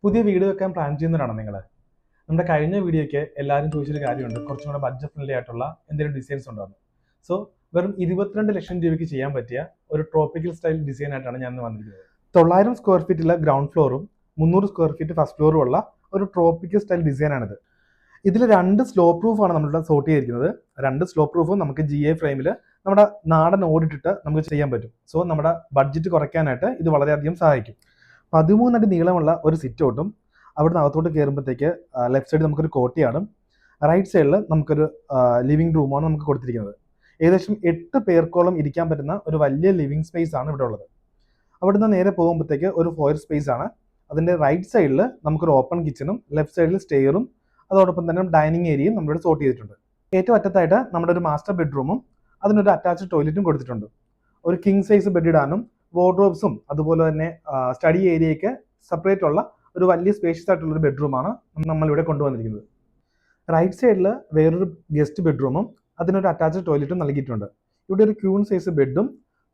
പുതിയ വീട് വെക്കാൻ പ്ലാൻ ചെയ്യുന്നവരാണോ നിങ്ങൾ? നമ്മുടെ കഴിഞ്ഞ വീഡിയോയ്ക്ക് എല്ലാവരും ചോദിച്ചൊരു കാര്യമുണ്ട്, കുറച്ചും കൂടെ ബഡ്ജറ്റ് ഫ്രണ്ട്ലി ആയിട്ടുള്ള എന്തെങ്കിലും ഡിസൈൻസ് ഉണ്ടോ? സോ വെറും 22 ലക്ഷം രൂപയ്ക്ക് ചെയ്യാൻ പറ്റിയ ഒരു ട്രോപ്പിക്കൽ സ്റ്റൈൽ ഡിസൈൻ ആയിട്ടാണ് ഞാൻ വന്നിരിക്കുന്നത്. 900 സ്ക്വയർ ഫീറ്റുള്ള ഗ്രൗണ്ട് ഫ്ലോറും 300 സ്ക്വയർ ഫീറ്റ് ഫസ്റ്റ് ഫ്ലോറും ഉള്ള ഒരു ട്രോപ്പിക്കൽ സ്റ്റൈൽ ഡിസൈനാണിത്. ഇതിൽ 2 സ്ലോ പ്രൂഫാണ് നമ്മളിവിടെ സോർട്ട് ചെയ്തിരിക്കുന്നത്. 2 സ്ലോ പ്രൂഫും നമുക്ക് GA ഫ്രെയിമിൽ നമ്മുടെ നാടൻ ഓടിട്ടിട്ട് നമുക്ക് ചെയ്യാൻ പറ്റും. സോ നമ്മുടെ ബഡ്ജറ്റ് കുറയ്ക്കാനായിട്ട് ഇത് വളരെയധികം സഹായിക്കും. 13 അടി നീളമുള്ള ഒരു സിറ്റ് ഔട്ടും അവിടുന്ന് അകത്തോട്ട് കയറുമ്പോഴത്തേക്ക് ലെഫ്റ്റ് സൈഡിൽ നമുക്കൊരു കോർട്ട്യാർഡും റൈറ്റ് സൈഡിൽ നമുക്കൊരു ലിവിംഗ് റൂമാണ് നമുക്ക് കൊടുത്തിരിക്കുന്നത്. ഏകദേശം 8 പേർക്കോളം ഇരിക്കാൻ പറ്റുന്ന ഒരു വലിയ ലിവിംഗ് സ്പേസ് ആണ് ഇവിടെ ഉള്ളത്. അവിടുന്ന് നേരെ പോകുമ്പോഴത്തേക്ക് ഒരു ഫോയർ സ്പേസ് ആണ്. അതിൻ്റെ റൈറ്റ് സൈഡിൽ നമുക്കൊരു ഓപ്പൺ കിച്ചണും ലെഫ്റ്റ് സൈഡിൽ സ്റ്റെയറും അതോടൊപ്പം തന്നെ ഡൈനിങ് ഏരിയയും നമ്മളിവിടെ സോർട്ട് ചെയ്തിട്ടുണ്ട്. ഏറ്റവും അറ്റത്തായിട്ട് നമ്മുടെ ഒരു മാസ്റ്റർ ബെഡ്റൂമും അതിനൊരു അറ്റാച്ച്ഡ് ടോയ്ലറ്റും കൊടുത്തിട്ടുണ്ട്. ഒരു കിങ് സൈസ് ബെഡ് ഇടാനും വാർഡ്രോബ്സും അതുപോലെ തന്നെ സ്റ്റഡി ഏരിയയ്ക്ക് സെപ്പറേറ്റ് ഉള്ള ഒരു വലിയ സ്പേഷ്യസ് ആയിട്ടുള്ളൊരു ബെഡ്റൂമാണ് നമ്മളിവിടെ കൊണ്ടുവന്നിരിക്കുന്നത്. റൈറ്റ് സൈഡിൽ വേറൊരു ഗസ്റ്റ് ബെഡ്റൂമും അതിനൊരു അറ്റാച്ച്ഡ് ടോയ്ലറ്റും നൽകിയിട്ടുണ്ട്. ഇവിടെ ഒരു ക്യൂൺ സൈസ് ബെഡും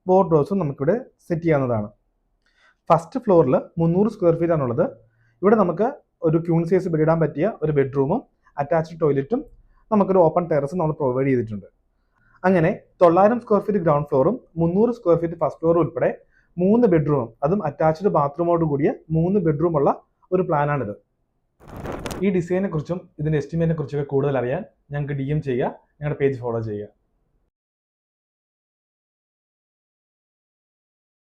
വാർഡ്രോബ്സും നമുക്കിവിടെ സെറ്റ് ചെയ്യാവുന്നതാണ്. ഫസ്റ്റ് ഫ്ലോറിൽ 300 സ്ക്വയർ ഫീറ്റ് ആണുള്ളത്. ഇവിടെ നമുക്ക് ഒരു ക്യൂൺ സൈസ് ബെഡ് ഇടാൻ പറ്റിയ ഒരു ബെഡ്റൂമും അറ്റാച്ച്ഡ് ടോയ്ലറ്റും നമുക്കൊരു ഓപ്പൺ ടെറസും നമ്മൾ പ്രൊവൈഡ് ചെയ്തിട്ടുണ്ട്. അങ്ങനെ 900 സ്ക്വയർ ഫീറ്റ് ഗ്രൗണ്ട് ഫ്ലോറും 300 സ്ക്വയർ ഫീറ്റ് ഫസ്റ്റ് ഫ്ലോറും ഉൾപ്പെടെ 3 ബെഡ്റൂമും അതും അറ്റാച്ച്ഡ് ബാത്റൂമോട് കൂടിയ 3 ബെഡ്റൂമുള്ള ഒരു പ്ലാനാണിത്. ഈ ഡിസൈനെ കുറിച്ചും ഇതിൻ്റെ എസ്റ്റിമേറ്റിനെ കുറിച്ചൊക്കെ കൂടുതൽ അറിയാൻ ഞങ്ങൾക്ക് DM ചെയ്യുക, ഞങ്ങളുടെ പേജ് ഫോളോ ചെയ്യുക.